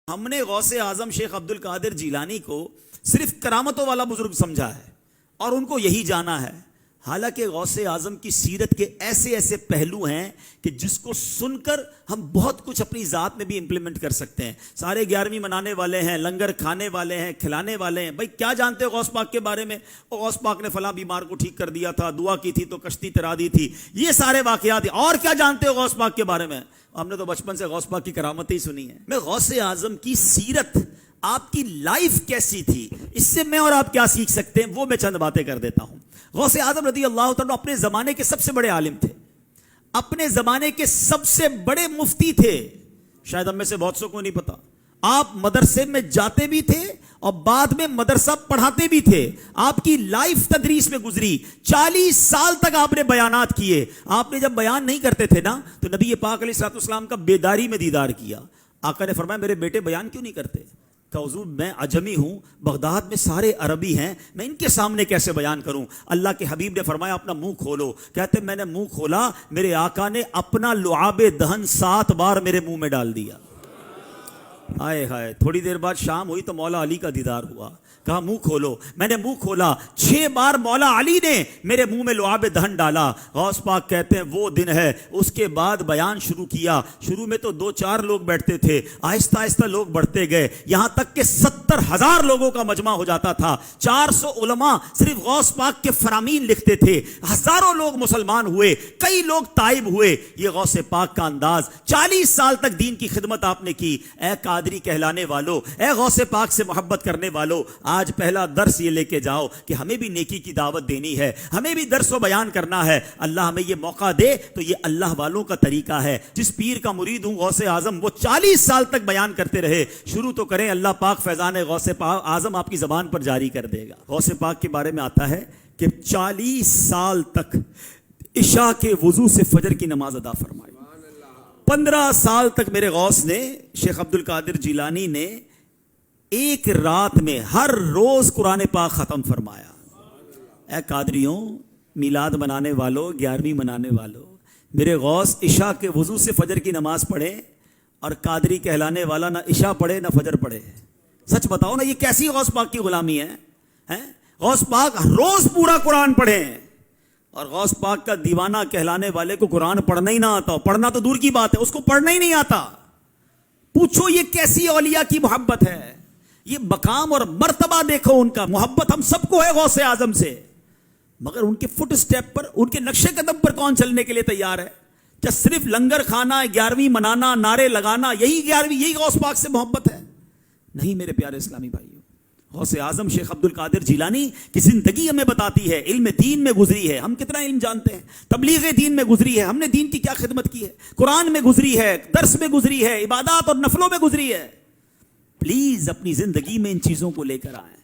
ہم نے غوث اعظم شیخ عبد القادر جیلانی کو صرف کرامتوں والا بزرگ سمجھا ہے اور ان کو یہی جانا ہے، حالانکہ غوث اعظم کی سیرت کے ایسے ایسے پہلو ہیں کہ جس کو سن کر ہم بہت کچھ اپنی ذات میں بھی امپلیمنٹ کر سکتے ہیں۔ سارے 11ویں منانے والے ہیں، لنگر کھانے والے ہیں، کھلانے والے ہیں۔ بھائی کیا جانتے ہو غوث پاک کے بارے میں؟ غوث پاک نے فلاں بیمار کو ٹھیک کر دیا تھا، دعا کی تھی تو کشتی ترا دی تھی، یہ سارے واقعات۔ اور کیا جانتے ہو غوث پاک کے بارے میں؟ ہم نے تو بچپن سے غوث پاک کی کرامتیں ہی سنی ہیں۔ میں غوث اعظم کی سیرت، آپ کی لائف کیسی تھی، اس سے میں اور آپ کیا سیکھ سکتے ہیں، وہ میں چند باتیں کر دیتا ہوں۔ غوث اعظم رضی اللہ تعالیٰ اپنے زمانے کے سب سے بڑے عالم تھے، اپنے زمانے کے سب سے بڑے مفتی تھے۔ شاید ہم میں سے بہت سو کو نہیں پتا، آپ مدرسے میں جاتے بھی تھے اور بعد میں مدرسہ پڑھاتے بھی تھے۔ آپ کی لائف تدریس میں گزری، 40 سال تک آپ نے بیانات کیے۔ آپ نے جب بیان نہیں کرتے تھے نا تو نبی پاک علیہ الصلوۃ والسلام کا بیداری میں دیدار کیا۔ آقا نے فرمایا میرے بیٹے بیان کیوں نہیں کرتے؟ کہ حضور میں عجمی ہوں، بغداد میں سارے عربی ہیں، میں ان کے سامنے کیسے بیان کروں؟ اللہ کے حبیب نے فرمایا اپنا منہ کھولو۔ کہتے میں نے منہ کھولا، میرے آقا نے اپنا لعاب دہن 7 بار میرے منہ میں ڈال دیا۔ آئے ہائے، تھوڑی دیر بعد شام ہوئی تو مولا علی کا دیدار ہوا۔ کہا منہ کھولو، میں نے منہ کھولا، 6 بار مولا علی نے میرے منہ میں لعاب دہن ڈالا۔ غوث پاک کہتے ہیں وہ دن ہے، اس کے بعد بیان شروع کیا۔ شروع میں تو 2-4 لوگ بیٹھتے تھے، آہستہ آہستہ لوگ بڑھتے گئے، یہاں تک کہ 70,000 لوگوں کا مجمع ہو جاتا تھا۔ 400 علماء صرف غوث پاک کے فرامین لکھتے تھے، ہزاروں لوگ مسلمان ہوئے، کئی لوگ تائب ہوئے۔ یہ غوث پاک کا انداز، 40 سال تک دین کی خدمت آپ نے کی۔ اے قادری کہلانے والو، اے غوث پاک سے محبت کرنے والو، آج پہلا درس یہ لے کے جاؤ کہ ہمیں بھی نیکی کی دعوت دینی ہے، ہمیں بھی درس و بیان کرنا ہے۔ اللہ ہمیں یہ موقع دے تو یہ اللہ والوں کا طریقہ ہے۔ جس پیر کا مرید ہوں غوث اعظم، وہ 40 سال تک بیان کرتے رہے۔ شروع تو کریں، اللہ پاک فیضان غوث اعظم آپ کی زبان پر جاری کر دے گا۔ غوث پاک کے بارے میں آتا ہے کہ 40 سال تک عشاء کے وضو سے فجر کی نماز ادا فرمائی۔ 15 سال تک میرے غوث نے، شیخ عبد القادر جیلانی نے، ایک رات میں ہر روز قرآن پاک ختم فرمایا۔ اے قادریوں، میلاد منانے والوں، 11ویں منانے والوں، میرے غوث عشاء کے وضو سے فجر کی نماز پڑھے، اور قادری کہلانے والا نہ عشاء پڑھے نہ فجر پڑھے۔ سچ بتاؤ نا، یہ کیسی غوث پاک کی غلامی ہے؟ غوث پاک روز پورا قرآن پڑھے، اور غوث پاک کا دیوانہ کہلانے والے کو قرآن پڑھنا ہی نہ آتا، پڑھنا تو دور کی بات ہے، اس کو پڑھنا ہی نہیں آتا۔ پوچھو یہ کیسی اولیاء کی محبت ہے، یہ مقام اور مرتبہ دیکھو ان کا۔ محبت ہم سب کو ہے غوث اعظم سے، مگر ان کے فٹ سٹیپ پر، ان کے نقش قدم پر کون چلنے کے لیے تیار ہے؟ کیا صرف لنگر کھانا، 11ویں منانا، نعرے لگانا، یہی غوث پاک سے محبت ہے؟ نہیں میرے پیارے اسلامی بھائیوں، غوث اعظم شیخ عبد القادر جیلانی کی زندگی ہمیں بتاتی ہے، علم دین میں گزری ہے، ہم کتنا علم جانتے ہیں، تبلیغ دین میں گزری ہے، ہم نے دین کی کیا خدمت کی ہے، قرآن میں گزری ہے، درس میں گزری ہے، عبادات اور نفلوں میں گزری ہے۔ پلیز اپنی زندگی میں ان چیزوں کو لے کر آئیں۔